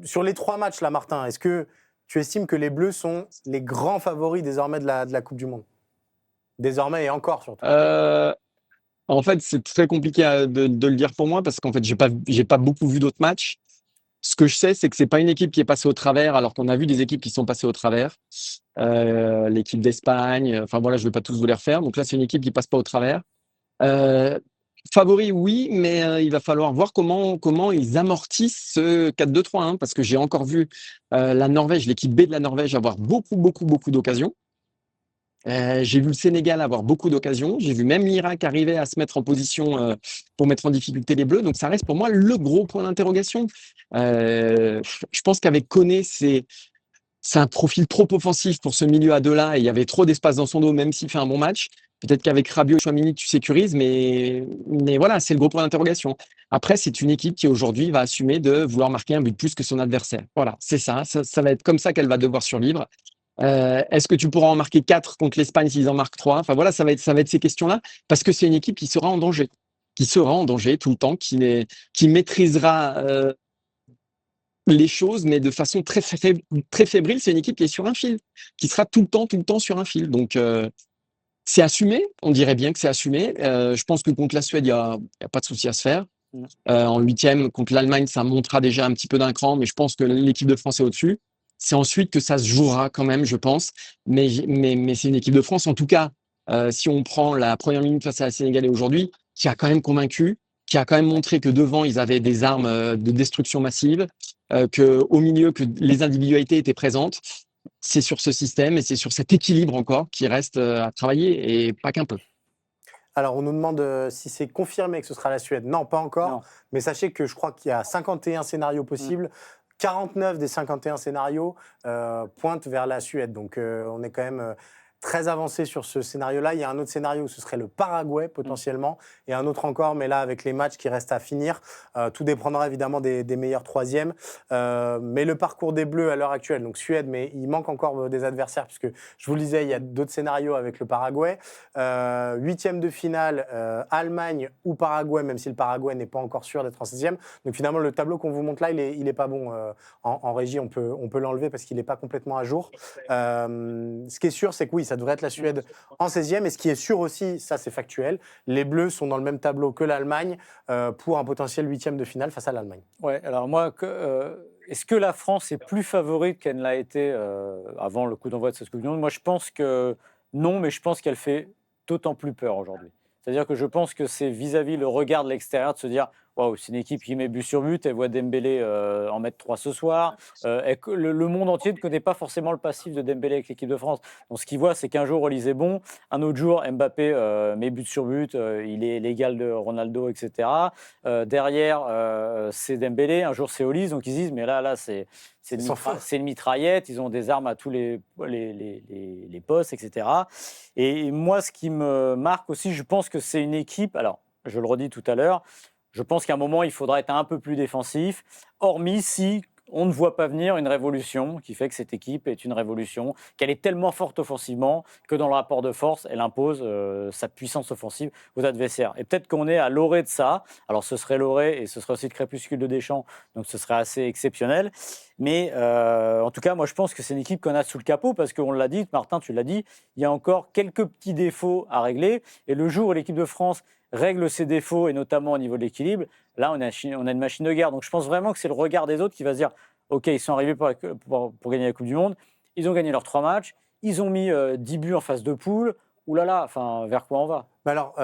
Sur les 3 matchs là, Martin, est-ce que tu estimes que les Bleus sont les grands favoris désormais de la Coupe du Monde? Désormais et encore surtout. Euh, En fait, c'est très compliqué de le dire pour moi parce qu'en fait, j'ai pas beaucoup vu d'autres matchs. Ce que je sais, c'est que c'est pas une équipe qui est passée au travers, alors qu'on a vu des équipes qui sont passées au travers. L'équipe d'Espagne, enfin voilà, je vais pas tous vous les refaire. Donc là, c'est une équipe qui passe pas au travers. Euh, Favori, oui, mais il va falloir voir comment ils amortissent ce 4-2-3, hein, parce que j'ai encore vu la Norvège, l'équipe B de la Norvège, avoir beaucoup d'occasions. J'ai vu le Sénégal avoir beaucoup d'occasions. J'ai vu même l'Irak arriver à se mettre en position pour mettre en difficulté les Bleus. Donc ça reste pour moi le gros point d'interrogation. Je pense qu'avec Koné, c'est un profil trop offensif pour ce milieu à deux là. Et il y avait trop d'espace dans son dos, même s'il fait un bon match. Peut-être qu'avec Rabiot et Chouamini, tu sécurises, mais voilà, c'est le gros point d'interrogation. Après, c'est une équipe qui aujourd'hui va assumer de vouloir marquer un but plus que son adversaire. Voilà, c'est ça. Ça va être comme ça qu'elle va devoir survivre. Est-ce que tu pourras en marquer 4 contre l'Espagne s'ils en marquent 3? Enfin voilà, ça va être ces questions-là, parce que c'est une équipe qui sera en danger tout le temps, qui maîtrisera les choses, mais de façon très fébrile. C'est une équipe qui est sur un fil, qui sera tout le temps sur un fil. Donc c'est assumé, on dirait bien que c'est assumé. Je pense que contre la Suède, il y a pas de souci à se faire. En huitième, contre l'Allemagne, ça montera déjà un petit peu d'un cran, mais je pense que l'équipe de France est au-dessus. C'est ensuite que ça se jouera quand même, je pense. Mais c'est une équipe de France, en tout cas, si on prend la première minute face à la Sénégalais aujourd'hui, qui a quand même convaincu, qui a quand même montré que devant, ils avaient des armes de destruction massive, qu'au milieu, que les individualités étaient présentes. C'est sur ce système et c'est sur cet équilibre encore qui reste à travailler et pas qu'un peu. Alors, on nous demande si c'est confirmé que ce sera la Suède. Non, pas encore. Non. Mais sachez que je crois qu'il y a 51 scénarios possibles. 49 des 51 scénarios pointent vers la Suède. Donc, on est quand même très avancé sur ce scénario-là. Il y a un autre scénario où ce serait le Paraguay potentiellement. Et un autre encore, mais là, avec les matchs qui restent à finir, tout dépendra évidemment des meilleurs troisièmes. Mais le parcours des Bleus à l'heure actuelle, donc Suède, mais il manque encore des adversaires, puisque je vous le disais, il y a d'autres scénarios avec le Paraguay. Huitième de finale, Allemagne ou Paraguay, même si le Paraguay n'est pas encore sûr d'être en 16e. Donc finalement, le tableau qu'on vous montre là, il est pas bon. En régie, on peut l'enlever parce qu'il n'est pas complètement à jour. Ce qui est sûr, c'est que oui, ça devrait être la Suède en 16e. Et ce qui est sûr aussi, ça c'est factuel, les Bleus sont dans le même tableau que l'Allemagne pour un potentiel huitième de finale face à l'Allemagne. Ouais, alors moi, est-ce que la France est plus favorite qu'elle ne l'a été avant le coup d'envoi de cette Coupe du Monde? Moi, je pense que non, mais je pense qu'elle fait d'autant plus peur aujourd'hui. C'est-à-dire que je pense que c'est vis-à-vis le regard de l'extérieur de se dire waouh, c'est une équipe qui met but sur but, elle voit Dembélé en mettre 3 ce soir. Le monde entier ne connaît pas forcément le passif de Dembélé avec l'équipe de France. Donc ce qu'il voit, c'est qu'un jour, Olise est bon, un autre jour, Mbappé met but sur but, il est l'égal de Ronaldo, etc. Derrière, c'est Dembélé, un jour c'est Olise, donc ils se disent mais là c'est une mitraillette, ils ont des armes à tous les postes, etc. Et moi, ce qui me marque aussi, je pense que c'est une équipe, alors je le redis tout à l'heure, je pense qu'à un moment, il faudra être un peu plus défensif, hormis si on ne voit pas venir une révolution qui fait que cette équipe est une révolution, qu'elle est tellement forte offensivement que dans le rapport de force, elle impose sa puissance offensive aux adversaires. Et peut-être qu'on est à l'orée de ça. Alors ce serait l'orée et ce serait aussi le crépuscule de Deschamps, donc ce serait assez exceptionnel. Mais en tout cas, moi je pense que c'est une équipe qu'on a sous le capot parce qu'on l'a dit, Martin, tu l'as dit, il y a encore quelques petits défauts à régler. Et le jour où l'équipe de France règle ses défauts, et notamment au niveau de l'équilibre, là, on a une machine de guerre. Donc, je pense vraiment que c'est le regard des autres qui va se dire OK, ils sont arrivés pour gagner la Coupe du Monde. Ils ont gagné leurs 3 matchs. Ils ont mis 10 buts en phase de poule. Ouh là là, enfin, vers quoi on va? Mais alors,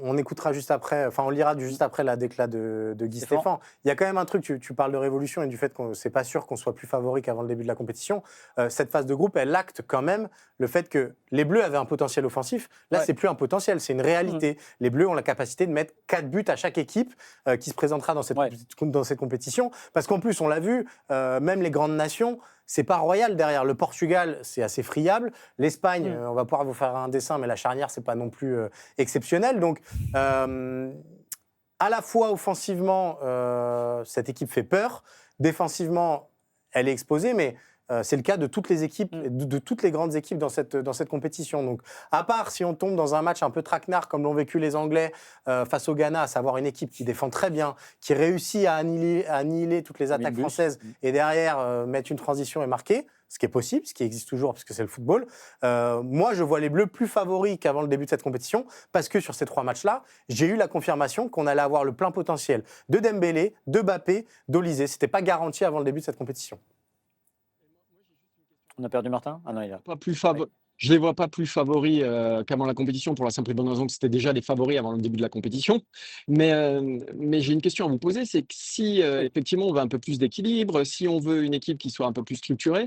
on écoutera juste après, enfin, on lira juste après la déclat de Guy Stéphane. Il y a quand même un truc, tu parles de révolution et du fait que c'est pas sûr qu'on soit plus favori qu'avant le début de la compétition. Cette phase de groupe, elle acte quand même le fait que les Bleus avaient un potentiel offensif. Là, c'est plus un potentiel, c'est une réalité. Les Bleus ont la capacité de mettre 4 buts à chaque équipe qui se présentera dans cette compétition. Parce qu'en plus, on l'a vu, même les grandes nations, c'est pas royal derrière. Le Portugal, c'est assez friable. L'Espagne, on va pouvoir vous faire un dessin, mais la charnière, c'est pas non plus exceptionnel. Donc, à la fois offensivement, cette équipe fait peur. Défensivement, elle est exposée, mais C'est le cas de toutes les équipes, de toutes les grandes équipes dans cette compétition. Donc, à part si on tombe dans un match un peu traquenard, comme l'ont vécu les Anglais face au Ghana, à savoir une équipe qui défend très bien, qui réussit à annihiler toutes les attaques françaises et derrière mettre une transition et marquer, ce qui est possible, ce qui existe toujours parce que c'est le football. Moi, je vois les Bleus plus favoris qu'avant le début de cette compétition parce que sur ces 3 matchs-là, j'ai eu la confirmation qu'on allait avoir le plein potentiel de Dembélé, de Mbappé, d'Olysée. C'était pas garanti avant le début de cette compétition. On a perdu Martin ? Ah non, il est là. Pas plus Je les vois pas plus favoris qu'avant la compétition pour la simple et bonne raison que c'était déjà les favoris avant le début de la compétition. Mais j'ai une question à vous poser, c'est que si effectivement on veut un peu plus d'équilibre, si on veut une équipe qui soit un peu plus structurée,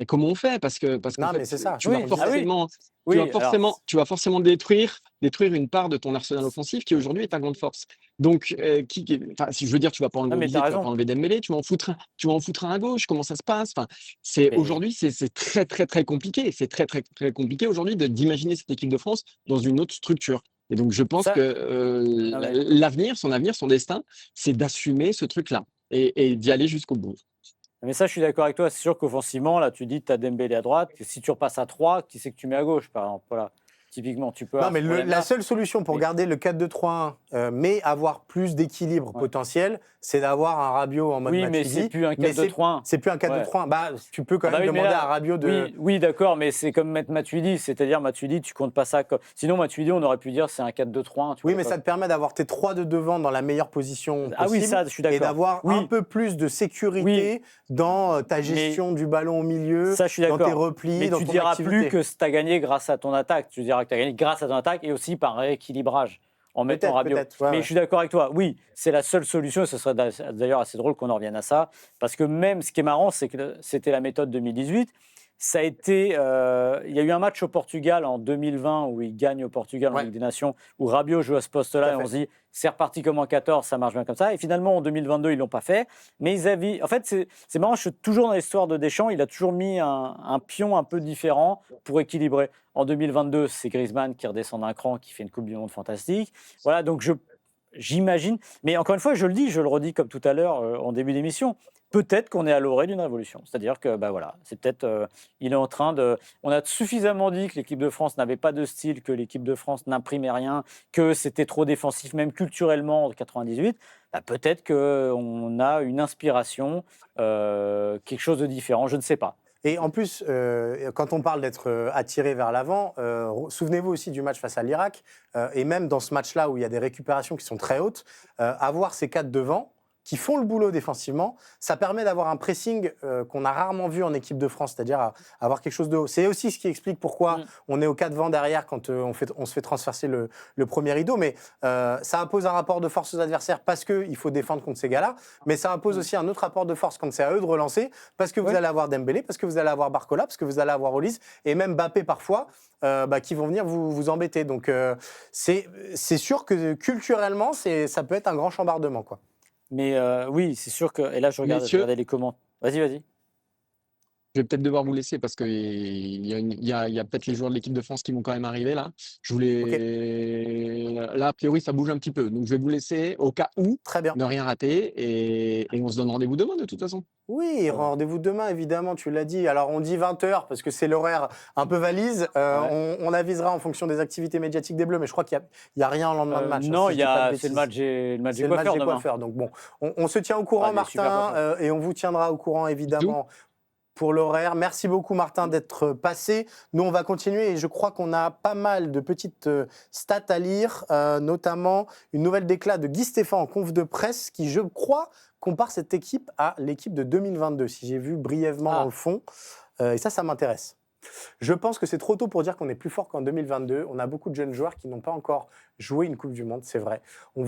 et comment on fait? Parce qu'en Non, fait, mais c'est ça. tu vas forcément, Oui, tu vas forcément détruire une part de ton arsenal offensif qui aujourd'hui est ta grande force. Donc, enfin, si je veux dire, tu vas pas enlever mais Olysée, t'as tu vas raison. pas enlever Dembélé, tu vas en foutre un à gauche. Comment ça se passe? Enfin, Mais- aujourd'hui, c'est très très très compliqué. C'est très très très compliqué aujourd'hui d'imaginer cette équipe de France dans une autre structure. Et donc, je pense Ça- que Ah ouais. l'avenir, son avenir, son destin, c'est d'assumer ce truc-là et d'y aller jusqu'au bout. Mais ça, je suis d'accord avec toi. C'est sûr qu'offensivement, là, tu dis que tu as Dembélé à droite. Que si tu repasses à 3, qui c'est que tu mets à gauche, par exemple? Voilà. Typiquement, tu peux Non, avoir mais ce problème-là. la seule solution pour Mais- garder le 4-2-3-1, mais avoir plus d'équilibre potentiel, c'est d'avoir un Rabiot en mode Oui, mais Matuidi. c'est plus un Mais 4-2-3-1. c'est plus un 4-2-3-1. Bah, tu peux quand Ah bah même oui, mais demander là, à Rabiot de... Oui, d'accord, mais c'est comme mettre Matuidi. C'est-à-dire, Matuidi, tu comptes pas ça comme. Sinon, Matuidi, on aurait pu dire c'est un 4-2-3-1. Tu Oui, vois, mais ça te permet d'avoir tes 3 de devant dans la meilleure position possible. Ah oui, ça, je suis d'accord. Et d'avoir Oui. un peu plus de sécurité dans ta gestion du ballon au milieu, Ça, je suis dans tes d'accord. replis, Mais dans tu ton diras activité. plus que tu as gagné grâce à ton attaque. Tu diras que tu as gagné grâce à ton attaque et aussi par rééquilibrage en mettant Rabiot. Ouais, mais ouais. je suis d'accord avec toi. Oui, c'est la seule solution. Ce serait d'ailleurs assez drôle qu'on en revienne à ça. Parce que même, ce qui est marrant, c'est que c'était la méthode 2018. Ça a été, il y a eu un match au Portugal en 2020 où il gagne au Portugal en Ligue des Nations, où Rabiot joue à ce poste-là et on se dit c'est reparti comme en 14, ça marche bien comme ça. Et finalement en 2022 ils l'ont pas fait, mais ils avaient, en fait c'est marrant, je suis toujours dans l'histoire de Deschamps, il a toujours mis un pion un peu différent pour équilibrer. En 2022 c'est Griezmann qui redescend d'un cran, qui fait une Coupe du Monde fantastique. Voilà, donc j'imagine, mais encore une fois je le dis, je le redis comme tout à l'heure en début d'émission. Peut-être qu'on est à l'orée d'une révolution. C'est-à-dire que, bah voilà, c'est peut-être, il est en train de. On a suffisamment dit que l'équipe de France n'avait pas de style, que l'équipe de France n'imprimait rien, que c'était trop défensif, même culturellement en 98. Bah, peut-être qu'on a une inspiration, quelque chose de différent, je ne sais pas. Et en plus, quand on parle d'être attiré vers l'avant, souvenez-vous aussi du match face à l'Irak, et même dans ce match-là où il y a des récupérations qui sont très hautes, avoir ces 4 devant, qui font le boulot défensivement, ça permet d'avoir un pressing qu'on a rarement vu en équipe de France, c'est-à-dire avoir quelque chose de haut. C'est aussi ce qui explique pourquoi on est au 4 devant derrière quand on se fait transverser le premier rideau, mais ça impose un rapport de force aux adversaires parce qu'il faut défendre contre ces gars-là, mais ça impose aussi un autre rapport de force quand c'est à eux de relancer, parce que vous allez avoir Dembélé, parce que vous allez avoir Barcola, parce que vous allez avoir Olise, et même Mbappé parfois, qui vont venir vous embêter. Donc c'est sûr que culturellement, ça peut être un grand chambardement, quoi. Mais oui, c'est sûr que. Et là, je regardais les commentaires. Vas-y. Je vais peut-être devoir vous laisser parce qu'il y a peut-être les joueurs de l'équipe de France qui vont quand même arriver là. Là, a priori, ça bouge un petit peu. Donc, je vais vous laisser au cas où Très bien. ne rien rater. Et on se donne rendez-vous demain de toute façon. Oui, rendez-vous demain, évidemment, tu l'as dit. Alors, on dit 20h parce que c'est l'horaire un peu valise. On avisera en fonction des activités médiatiques des Bleus, mais je crois qu'il n'y a rien en lendemain de match. Non, c'est le match des coiffeurs. Donc, bon, on se tient au courant, Martin, et on vous tiendra au courant, évidemment. Pour l'horaire. Merci beaucoup, Martin, d'être passé. Nous, on va continuer et je crois qu'on a pas mal de petites stats à lire, notamment une nouvelle déclat de Guy Stéphane en conf de presse qui, je crois, compare cette équipe à l'équipe de 2022, si j'ai vu brièvement dans le fond. Et ça m'intéresse. Je pense que c'est trop tôt pour dire qu'on est plus fort qu'en 2022. On a beaucoup de jeunes joueurs qui n'ont pas encore joué une Coupe du Monde, c'est vrai. On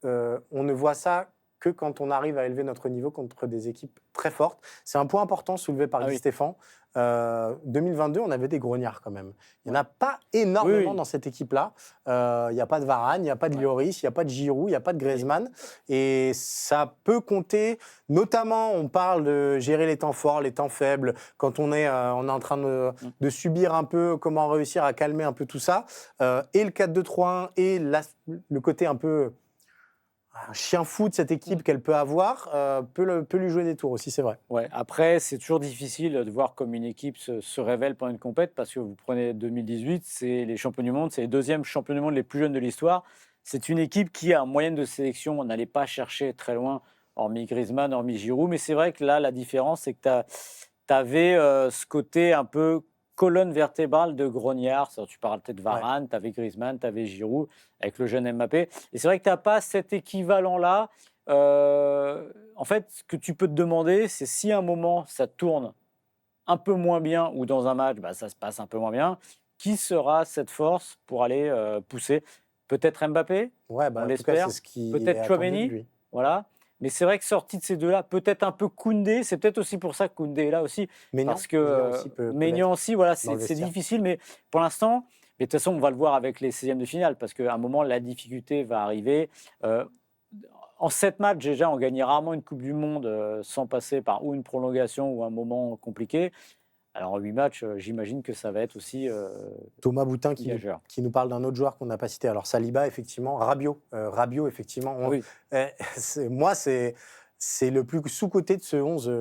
ne voit ça que quand on arrive à élever notre niveau contre des équipes très fortes. C'est un point important soulevé par Guy Stéphane. 2022, on avait des grognards quand même. Il n'y en a pas énormément dans cette équipe-là. Il n'y a pas de Varane, il n'y a pas de Lloris, il n'y a pas de Giroud, il n'y a pas de Griezmann. Et ça peut compter, notamment, on parle de gérer les temps forts, les temps faibles, quand on est en train de subir un peu, comment réussir à calmer un peu tout ça. Et le 4-2-3-1 et le côté un peu un chien fou de cette équipe qu'elle peut avoir peut lui jouer des tours aussi, c'est vrai. Ouais. Après, c'est toujours difficile de voir comme une équipe se révèle pendant une compète parce que vous prenez 2018, c'est les champions du monde, c'est les deuxièmes champions du monde les plus jeunes de l'histoire. C'est une équipe qui, en moyenne de sélection, on n'allait pas chercher très loin, hormis Griezmann, hormis Giroud. Mais c'est vrai que là, la différence, c'est que tu avais ce côté un peu colonne vertébrale de grognard. Tu parles peut-être de Varane, tu avais Griezmann, tu avais Giroud avec le jeune Mbappé. Et c'est vrai que tu n'as pas cet équivalent-là. En fait, ce que tu peux te demander, c'est si à un moment ça tourne un peu moins bien ou dans un match, ça se passe un peu moins bien, qui sera cette force pour aller pousser? Peut-être Mbappé, Ouais, on en tout cas, l'espère. c'est ce qui est Peut-être attendu de Chouameni, lui. voilà. Mais c'est vrai que sorti de ces deux-là, peut-être un peu Koundé, c'est peut-être aussi pour ça que Koundé est là aussi, Maignan parce que aussi peut Maignan l'être aussi, voilà, dans le c'est vestiaire. difficile, mais pour l'instant, mais de toute façon, on va le voir avec les 16e de finale, parce qu'à un moment, la difficulté va arriver. En 7 matchs, déjà, on gagnait rarement une Coupe du Monde sans passer par ou une prolongation ou un moment compliqué. Alors en 8 matchs, j'imagine que ça va être aussi Thomas Boutin qui gageur. nous parle d'un autre joueur qu'on n'a pas cité. Alors Saliba, effectivement. Rabiot, effectivement. Ah oui. Moi, c'est le plus sous-coté de ce 11,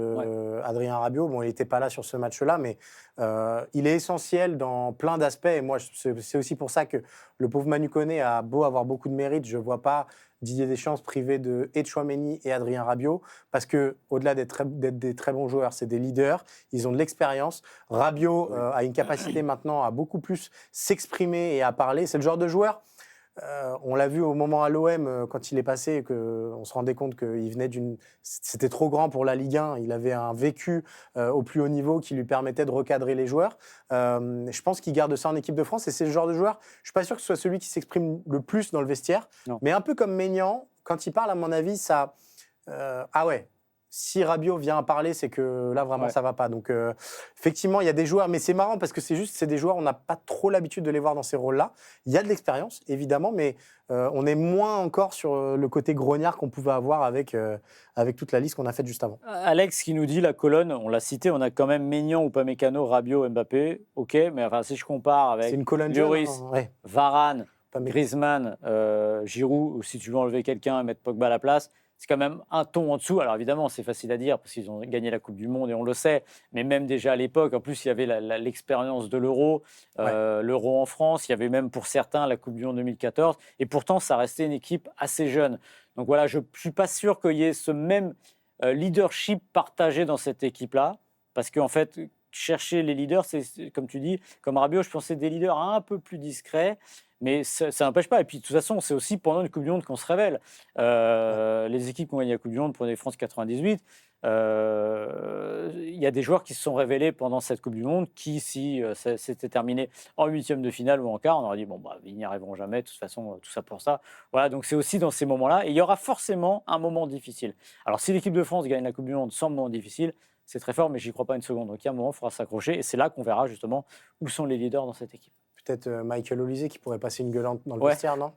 Adrien Rabiot. Bon, il n'était pas là sur ce match-là, mais il est essentiel dans plein d'aspects. Et moi, c'est aussi pour ça que le pauvre Manu Koné a beau avoir beaucoup de mérite. Je ne vois pas Didier Deschamps se priver de Chouameni et Adrien Rabiot, parce qu'au-delà d'être des très bons joueurs, c'est des leaders, ils ont de l'expérience. Rabiot a une capacité maintenant à beaucoup plus s'exprimer et à parler. C'est le genre de joueur, on l'a vu au moment à l'OM, quand il est passé, on se rendait compte qu'il venait c'était trop grand pour la Ligue 1, il avait un vécu au plus haut niveau qui lui permettait de recadrer les joueurs. Je pense qu'il garde ça en équipe de France, et c'est le genre de joueur, je ne suis pas sûr que ce soit celui qui s'exprime le plus dans le vestiaire, mais un peu comme Maignan, quand il parle, à mon avis, ça... ah ouais, si Rabiot vient à parler, c'est que là, vraiment, ça ne va pas. Donc, effectivement, il y a des joueurs, mais c'est marrant parce que c'est des joueurs, on n'a pas trop l'habitude de les voir dans ces rôles-là. Il y a de l'expérience, évidemment, mais on est moins encore sur le côté grognard qu'on pouvait avoir avec toute la liste qu'on a faite juste avant. Alex qui nous dit la colonne, on l'a cité, on a quand même Maignan, Upamecano, Rabiot, Mbappé. Ok, mais enfin, si je compare avec une colonne Lloris, jeune, hein, ouais. Varane, Upamecano. Griezmann, Giroud, ou si tu veux enlever quelqu'un et mettre Pogba à la place, c'est quand même un ton en dessous. Alors évidemment, c'est facile à dire parce qu'ils ont gagné la Coupe du Monde et on le sait, mais même déjà à l'époque, en plus, il y avait l'expérience de l'Euro, l'Euro en France, il y avait même pour certains la Coupe du Monde 2014, et pourtant, ça restait une équipe assez jeune. Donc voilà, je ne suis pas sûr qu'il y ait ce même leadership partagé dans cette équipe-là, parce qu'en fait, chercher les leaders, c'est comme tu dis, comme Rabiot, je pensais des leaders un peu plus discrets. Mais ça n'empêche pas. Et puis, de toute façon, c'est aussi pendant une Coupe du Monde qu'on se révèle. Les équipes qui ont gagné la Coupe du Monde, prenez France 98, il y a des joueurs qui se sont révélés pendant cette Coupe du Monde qui, si c'était terminé en huitième de finale ou en quart, on aurait dit, bon, ils n'y arriveront jamais, de toute façon, tout ça pour ça. Voilà, donc c'est aussi dans ces moments-là. Et il y aura forcément un moment difficile. Alors, si l'équipe de France gagne la Coupe du Monde sans moment difficile, c'est très fort, mais j'y crois pas une seconde. Donc, il y a un moment, il faudra s'accrocher. Et c'est là qu'on verra justement où sont les leaders dans cette équipe. Peut-être Michael Olysée qui pourrait passer une gueulante dans le vestiaire, non,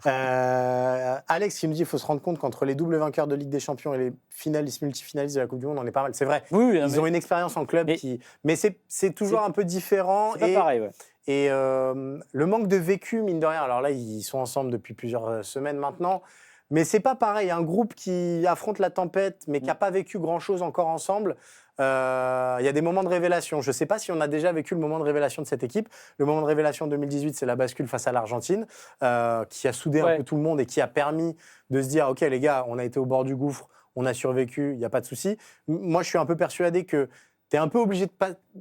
Alex qui nous dit qu'il faut se rendre compte qu'entre les doubles vainqueurs de Ligue des Champions et les finalistes, multifinalistes de la Coupe du Monde, on est pas mal. C'est vrai, ils ont une expérience en club mais c'est toujours un peu différent. C'est pas pareil, Et le manque de vécu, mine de rien, alors là, ils sont ensemble depuis plusieurs semaines maintenant, mais c'est pas pareil. Un groupe qui affronte la tempête, mais qui n'a pas vécu grand-chose encore ensemble, il y a des moments de révélation. Je ne sais pas si on a déjà vécu le moment de révélation de cette équipe. Le moment de révélation 2018, c'est la bascule face à l'Argentine, qui a soudé un peu tout le monde et qui a permis de se dire « Ok, les gars, on a été au bord du gouffre, on a survécu, il n'y a pas de souci ». Moi, je suis un peu persuadé que tu es un peu obligé de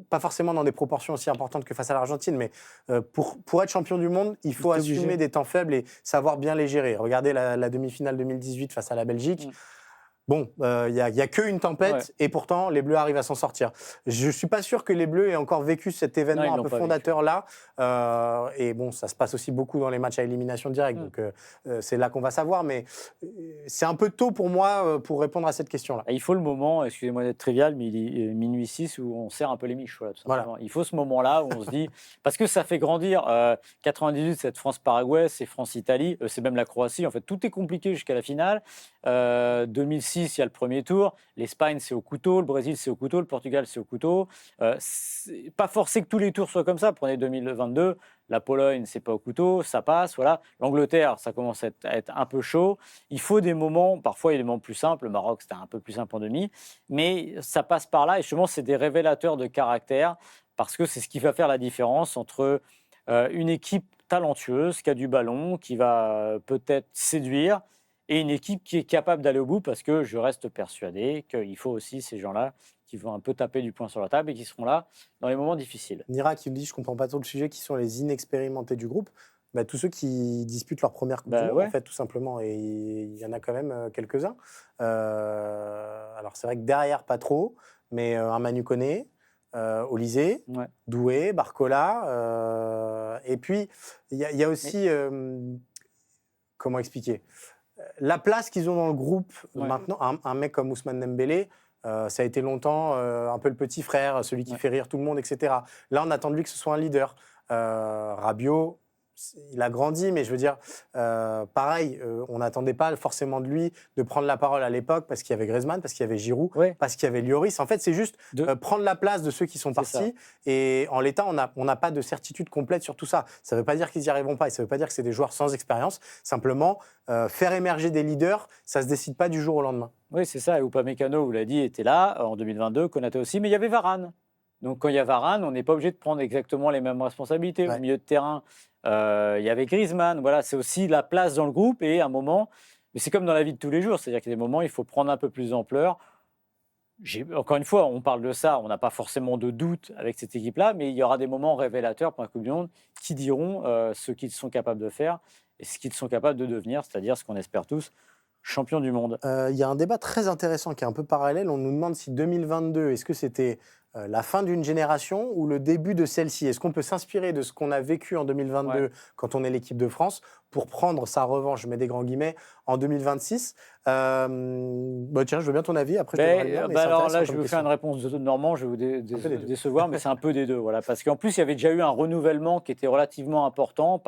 pas forcément dans des proportions aussi importantes que face à l'Argentine, mais pour être champion du monde, il faut assumer des temps faibles et savoir bien les gérer. Regardez la demi-finale 2018 face à la Belgique. Bon, il n'y a qu'une tempête et pourtant les Bleus arrivent à s'en sortir. Je ne suis pas sûr que les Bleus aient encore vécu cet événement un peu fondateur-là. Et bon, ça se passe aussi beaucoup dans les matchs à élimination directe, donc c'est là qu'on va savoir. Mais c'est un peu tôt pour moi pour répondre à cette question-là. Il faut le moment, excusez-moi d'être trivial, mais il est minuit 6 où on serre un peu les miches. Voilà. Il faut ce moment-là où on se dit, parce que ça fait grandir. 98, c'est France-Paraguay, c'est France-Italie, c'est même la Croatie. En fait, tout est compliqué jusqu'à la finale. 2006, Russie, s'il y a le premier tour. L'Espagne, c'est au couteau. Le Brésil, c'est au couteau. Le Portugal, c'est au couteau. C'est pas forcé que tous les tours soient comme ça. Prenez 2022. La Pologne, c'est pas au couteau. Ça passe. Voilà. L'Angleterre, ça commence à être un peu chaud. Il faut des moments. Parfois, il y a des moments plus simples. Le Maroc, c'était un peu plus simple en demi. Mais ça passe par là. Et justement, c'est des révélateurs de caractère. Parce que c'est ce qui va faire la différence entre une équipe talentueuse, qui a du ballon, qui va peut-être séduire, et une équipe qui est capable d'aller au bout, parce que je reste persuadé qu'il faut aussi ces gens-là qui vont un peu taper du poing sur la table et qui seront là dans les moments difficiles. Nira qui me dit, je comprends pas trop le sujet, qui sont les inexpérimentés du groupe. Bah, tous ceux qui disputent leur première Coupe du Monde, Ouais. en fait, tout simplement. Et il y en a quand même quelques-uns. Alors, c'est vrai que derrière, pas trop, mais un Manu Koné, Olysée, Ouais. Doué, Barcola. Et puis, il y a aussi, comment expliquer, la place qu'ils ont dans le groupe maintenant. Un mec comme Ousmane Dembélé, ça a été longtemps un peu le petit frère, celui qui fait rire tout le monde, etc. Là, on attend de lui que ce soit un leader. Rabiot, il a grandi, mais je veux dire, pareil, on n'attendait pas forcément de lui de prendre la parole à l'époque parce qu'il y avait Griezmann, parce qu'il y avait Giroud, parce qu'il y avait Lloris. En fait, c'est juste prendre la place de ceux qui sont partis. Et en l'état, on n'a pas de certitude complète sur tout ça. Ça ne veut pas dire qu'ils n'y arriveront pas et ça ne veut pas dire que c'est des joueurs sans expérience. Simplement, faire émerger des leaders, ça ne se décide pas du jour au lendemain. Oui, c'est ça. Et Upamecano, vous l'avez dit, était là en 2022, Konaté aussi, mais il y avait Varane. Donc, quand il y a Varane, on n'est pas obligé de prendre exactement les mêmes responsabilités. Au milieu de terrain, il y avait Griezmann. Voilà, c'est aussi la place dans le groupe et un moment. Mais c'est comme dans la vie de tous les jours, c'est-à-dire qu'il y a des moments, il faut prendre un peu plus d'ampleur. Encore une fois, on parle de ça, on n'a pas forcément de doute avec cette équipe-là, mais il y aura des moments révélateurs pour la Coupe du Monde qui diront ce qu'ils sont capables de faire et ce qu'ils sont capables de devenir, c'est-à-dire ce qu'on espère tous, champion du monde. Il y a un débat très intéressant qui est un peu parallèle. On nous demande si 2022, est-ce que c'était la fin d'une génération ou le début de celle-ci? Est-ce qu'on peut s'inspirer de ce qu'on a vécu en 2022 quand on est l'équipe de France pour prendre sa revanche, je mets des grands guillemets, en 2026? Tiens, je veux bien ton avis. Après, je te donnerai le mien, alors là, je vais vous faire une réponse de Normand, je vais vous décevoir, mais c'est un peu des deux. Voilà, parce qu'en plus, il y avait déjà eu un renouvellement qui était relativement important.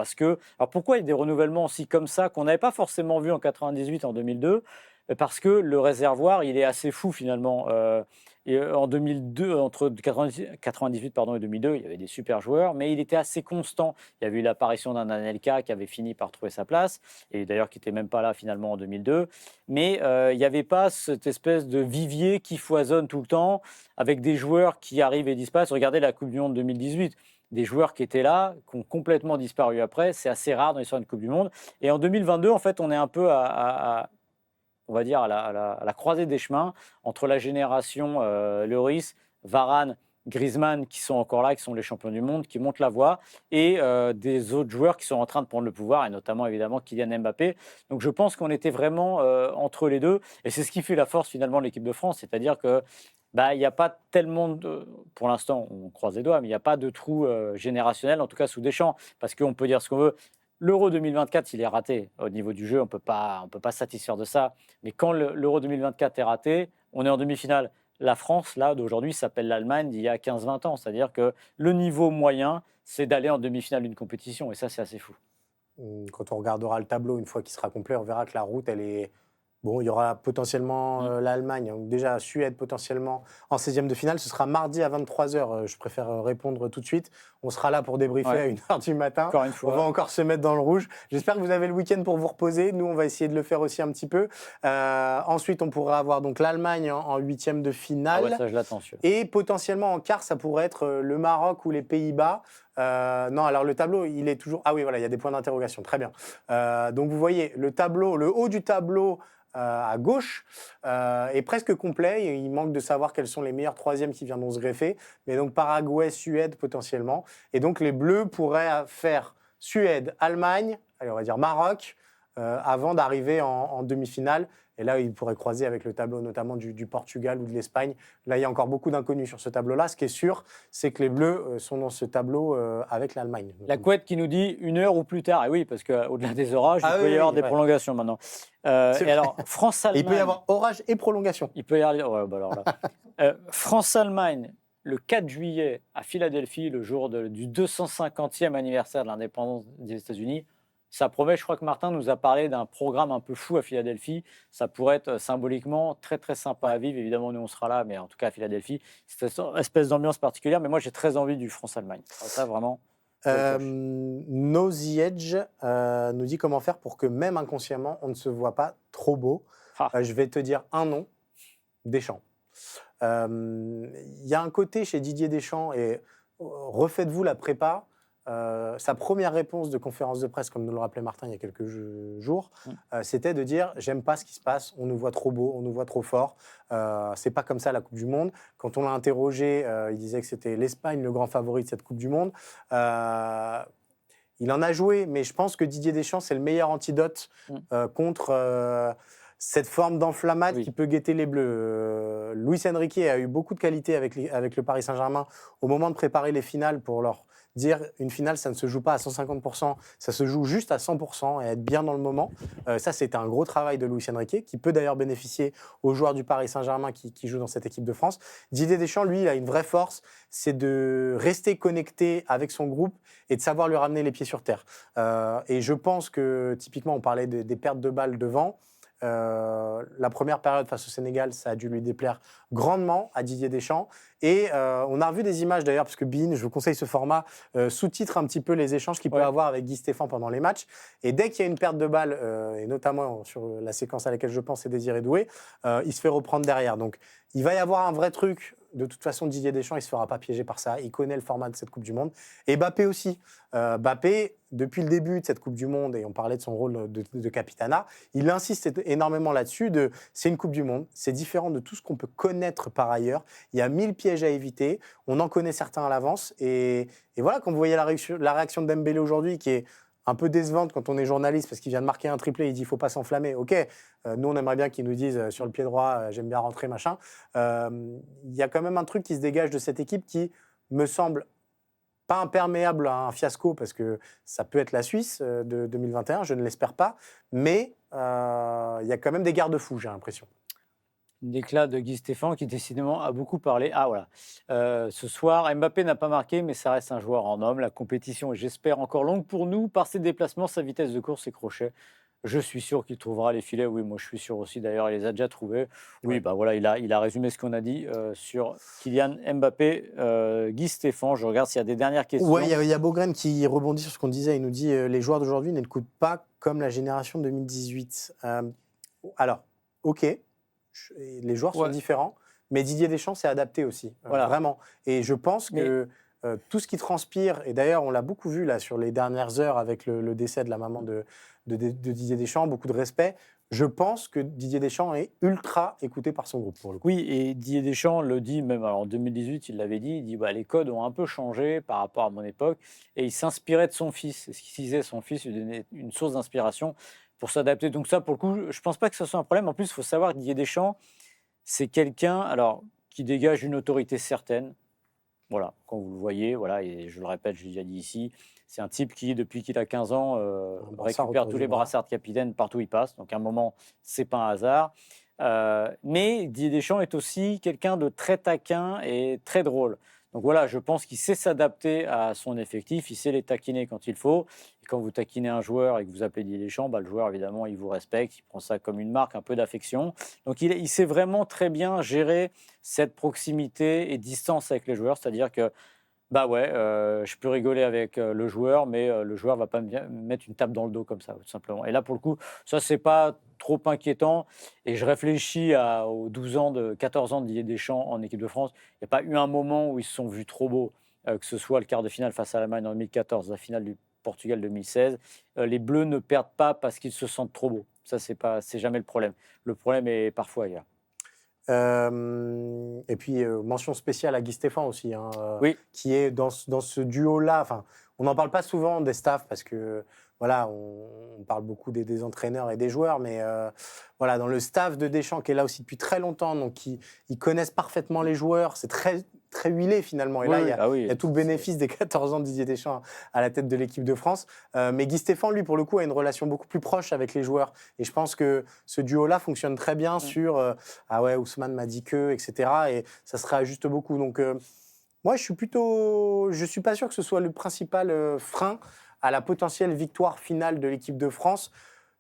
Alors pourquoi il y a des renouvellements aussi comme ça qu'on n'avait pas forcément vu en 98, en 2002? Parce que le réservoir, il est assez fou finalement. Et en 2002, entre 98 et 2002, il y avait des super joueurs, mais il était assez constant. Il y avait eu l'apparition d'un Anelka qui avait fini par trouver sa place, et d'ailleurs qui n'était même pas là finalement en 2002. Mais il n'y avait pas cette espèce de vivier qui foisonne tout le temps, avec des joueurs qui arrivent et disparaissent. Regardez la Coupe du Monde 2018. Des joueurs qui étaient là, qui ont complètement disparu après. C'est assez rare dans l'histoire d'une Coupe du Monde. Et en 2022, en fait, on est un peu on va dire, à la croisée des chemins entre la génération Lloris, Varane, Griezmann, qui sont encore là, qui sont les champions du monde, qui montent la voie, et des autres joueurs qui sont en train de prendre le pouvoir, et notamment évidemment Kylian Mbappé. Donc je pense qu'on était vraiment entre les deux, et c'est ce qui fait la force finalement de l'équipe de France, c'est-à-dire que il n'y a pas tellement pour l'instant, on croise les doigts, mais il n'y a pas de trou générationnel, en tout cas sous Deschamps, parce qu'on peut dire ce qu'on veut. L'Euro 2024, il est raté au niveau du jeu, on peut pas se satisfaire de ça. Mais quand l'Euro 2024 est raté, on est en demi-finale. La France, là, d'aujourd'hui, s'appelle l'Allemagne d'il y a 15-20 ans. C'est-à-dire que le niveau moyen, c'est d'aller en demi-finale d'une compétition. Et ça, c'est assez fou. Quand on regardera le tableau, une fois qu'il sera complet, on verra que la route, elle est... Bon, il y aura potentiellement l'Allemagne, donc déjà Suède potentiellement en 16e de finale. Ce sera mardi à 23h. Je préfère répondre tout de suite. On sera là pour débriefer à 1h du matin. Encore une fois. On va encore se mettre dans le rouge. J'espère que vous avez le week-end pour vous reposer. Nous, on va essayer de le faire aussi un petit peu. Ensuite, on pourra avoir donc l'Allemagne en 8e de finale. Ah ouais, ça, je l'attends, sûr. Et potentiellement en quart, ça pourrait être le Maroc ou les Pays-Bas. Non, alors le tableau, il est toujours... Ah oui, voilà, il y a des points d'interrogation. Très bien. Donc vous voyez, le tableau, le haut du tableau à gauche est presque complet. Il manque de savoir quels sont les meilleurs troisièmes qui viendront se greffer. Mais donc Paraguay, Suède potentiellement. Et donc les Bleus pourraient faire Suède, Allemagne, allez, on va dire Maroc, avant d'arriver en demi-finale. Et là, ils pourraient croiser avec le tableau notamment du Portugal ou de l'Espagne. Là, il y a encore beaucoup d'inconnus sur ce tableau-là. Ce qui est sûr, c'est que les Bleus sont dans ce tableau avec l'Allemagne. La couette qui nous dit 1 heure ou plus tard. Et oui, parce qu'au-delà des orages, il peut y avoir des prolongations maintenant. Et alors, France-Allemagne... Il peut y avoir orage et prolongation. Il peut y avoir... Ouais, alors là. France-Allemagne, le 4 juillet, à Philadelphie, le jour du 250e anniversaire de l'indépendance des États-Unis. ça promet. Je crois que Martin nous a parlé d'un programme un peu fou à Philadelphie. Ça pourrait être symboliquement très, très sympa à vivre. Évidemment, nous, on sera là, mais en tout cas, à Philadelphie, c'est cette espèce d'ambiance particulière. Mais moi, j'ai très envie du France-Allemagne. Ça, vraiment, je le coche. No The Edge nous dit comment faire pour que même inconsciemment, on ne se voit pas trop beau. Ah. Je vais te dire un nom, Deschamps. Il y a un côté chez Didier Deschamps, et refaites-vous la prépa. Sa première réponse de conférence de presse, comme nous le rappelait Martin il y a quelques jours, c'était de dire « j'aime pas ce qui se passe, on nous voit trop beau, on nous voit trop fort, c'est pas comme ça la Coupe du Monde ». Quand on l'a interrogé, il disait que c'était l'Espagne le grand favori de cette Coupe du Monde. Il en a joué, mais je pense que Didier Deschamps, c'est le meilleur antidote contre cette forme d'enflammade qui peut guetter les Bleus. Luis Enrique a eu beaucoup de qualités avec le Paris Saint-Germain au moment de préparer les finales pour leur dire une finale, ça ne se joue pas à 150%, ça se joue juste à 100% et être bien dans le moment. Ça, c'était un gros travail de Luis Enrique, qui peut d'ailleurs bénéficier aux joueurs du Paris Saint-Germain qui jouent dans cette équipe de France. Didier Deschamps, lui, il a une vraie force, c'est de rester connecté avec son groupe et de savoir lui ramener les pieds sur terre. Et je pense que, typiquement, on parlait des pertes de balles devant. La première période face au Sénégal, ça a dû lui déplaire grandement à Didier Deschamps. Et on a revu des images d'ailleurs, parce que beIN, je vous conseille ce format, sous-titre un petit peu les échanges qu'il peut avoir avec Guy Stéphane pendant les matchs. Et dès qu'il y a une perte de balle, et notamment sur la séquence à laquelle je pense, c'est Désiré Doué, il se fait reprendre derrière. Donc il va y avoir un vrai truc. De toute façon, Didier Deschamps, il ne se fera pas piéger par ça. Il connaît le format de cette Coupe du Monde. Et Mbappé aussi. Mbappé, depuis le début de cette Coupe du Monde, et on parlait de son rôle de capitana, il insiste énormément là-dessus. C'est une Coupe du Monde, c'est différent de tout ce qu'on peut connaître par ailleurs. Il y a 1000 pièges à éviter. On en connaît certains à l'avance. Et voilà, quand vous voyez la réaction de Dembélé aujourd'hui, qui est un peu décevante quand on est journaliste, parce qu'il vient de marquer un triplé, il dit « il ne faut pas s'enflammer ». Ok, nous, on aimerait bien qu'ils nous disent sur le pied droit, j'aime bien rentrer, machin. Il y a quand même un truc qui se dégage de cette équipe qui me semble pas imperméable à un fiasco, parce que ça peut être la Suisse de 2021, je ne l'espère pas, mais il y a quand même des garde-fous, j'ai l'impression. Une déclat de Guy Stéphane qui décidément a beaucoup parlé. Ah voilà, ce soir, Mbappé n'a pas marqué, mais ça reste un joueur en homme. La compétition est, j'espère, encore longue pour nous. Par ses déplacements, sa vitesse de course, ses crochets, je suis sûr qu'il trouvera les filets. Oui, moi je suis sûr aussi. D'ailleurs, il les a déjà trouvés. Oui, bah voilà, il a résumé ce qu'on a dit sur Kylian Mbappé. Guy Stéphane, je regarde s'il y a des dernières questions. Oui, il y a Beaugren qui rebondit sur ce qu'on disait. Il nous dit les joueurs d'aujourd'hui ne coûtent pas comme la génération 2018. Alors, ok, les joueurs sont différents, mais Didier Deschamps s'est adapté aussi, vraiment. Et je pense que tout ce qui transpire, et d'ailleurs on l'a beaucoup vu là sur les dernières heures avec le décès de la maman de Didier Deschamps, beaucoup de respect. Je pense que Didier Deschamps est ultra écouté par son groupe, pour le coup. Oui, et Didier Deschamps le dit même, alors en 2018, il l'avait dit, il dit les codes ont un peu changé par rapport à mon époque, et il s'inspirait de son fils. Et ce qu'il disait, son fils lui donnait une source d'inspiration pour s'adapter. Donc ça, pour le coup, je ne pense pas que ce soit un problème. En plus, il faut savoir que Didier Deschamps, c'est quelqu'un qui dégage une autorité certaine. Voilà, quand vous le voyez, voilà, et je le répète, je l'ai déjà dit ici, c'est un type qui, depuis qu'il a 15 ans, récupère tous les brassards de capitaine partout où il passe. Donc à un moment, c'est pas un hasard. Mais Didier Deschamps est aussi quelqu'un de très taquin et très drôle. Donc voilà, je pense qu'il sait s'adapter à son effectif, il sait les taquiner quand il faut. Et quand vous taquinez un joueur et que vous appelez Didier Deschamps, le joueur, évidemment, il vous respecte, il prend ça comme une marque, un peu d'affection. Donc il sait vraiment très bien gérer cette proximité et distance avec les joueurs, c'est-à-dire que je peux rigoler avec le joueur, mais le joueur ne va pas me mettre une tape dans le dos comme ça, tout simplement. Et là, pour le coup, ça, c'est pas trop inquiétant. Et je réfléchis aux 14 ans de Didier Deschamps en équipe de France. Il n'y a pas eu un moment où ils se sont vus trop beaux, que ce soit le quart de finale face à l'Allemagne en 2014, la finale du Portugal 2016. Les Bleus ne perdent pas parce qu'ils se sentent trop beaux. Ça, c'est jamais le problème. Le problème est parfois ailleurs. Et puis, mention spéciale à Guy Stéphane aussi, qui est dans ce duo-là. Enfin, on n'en parle pas souvent des staffs parce que, voilà, on parle beaucoup des entraîneurs et des joueurs, mais voilà, dans le staff de Deschamps, qui est là aussi depuis très longtemps, donc ils connaissent parfaitement les joueurs, c'est très, très huilé finalement. Et là, il y a tout le bénéfice des 14 ans de Didier Deschamps à la tête de l'équipe de France. Mais Guy Stéphane, lui, pour le coup, a une relation beaucoup plus proche avec les joueurs. Et je pense que ce duo-là fonctionne très bien sur Ousmane m'a dit que, etc. Et ça se réajuste beaucoup. Donc, moi, je suis pas sûr que ce soit le principal frein à la potentielle victoire finale de l'équipe de France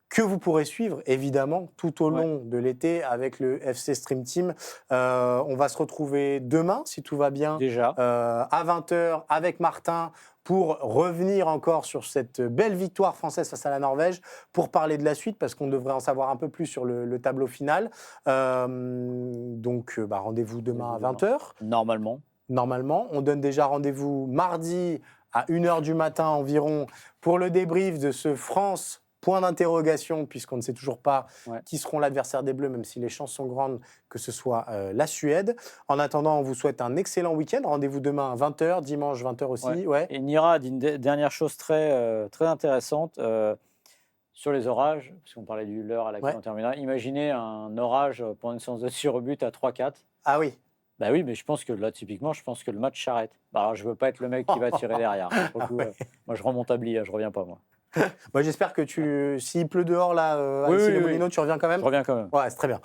que vous pourrez suivre, évidemment, tout au long de l'été avec le FC Stream Team. On va se retrouver demain, si tout va bien, Déjà. à 20h avec Martin pour revenir encore sur cette belle victoire française face à la Norvège, pour parler de la suite, parce qu'on devrait en savoir un peu plus sur le tableau final. Donc, rendez-vous demain à 20h. Normalement. Normalement, on donne déjà rendez-vous mardi à 1h du matin environ pour le débrief de ce France point d'interrogation, puisqu'on ne sait toujours pas qui seront l'adversaire des Bleus, même si les chances sont grandes que ce soit la Suède. En attendant, on vous souhaite un excellent week-end. Rendez-vous demain à 20h, dimanche 20h aussi. Et Nira a dit une dernière chose très, très intéressante sur les orages, parce qu'on parlait du leurre à laquelle on terminera. Imaginez un orage pendant une séance de tir au but à 3-4. Ah oui. Bah oui, mais je pense que là, typiquement, je pense que le match s'arrête. Alors, je veux pas être le mec qui va tirer derrière. Pour le coup, moi, je remonte à Blia, je reviens pas, moi. J'espère que s'il pleut dehors, là, ici les Moulineaux, tu reviens quand même? Je reviens quand même. Ouais, c'est très bien.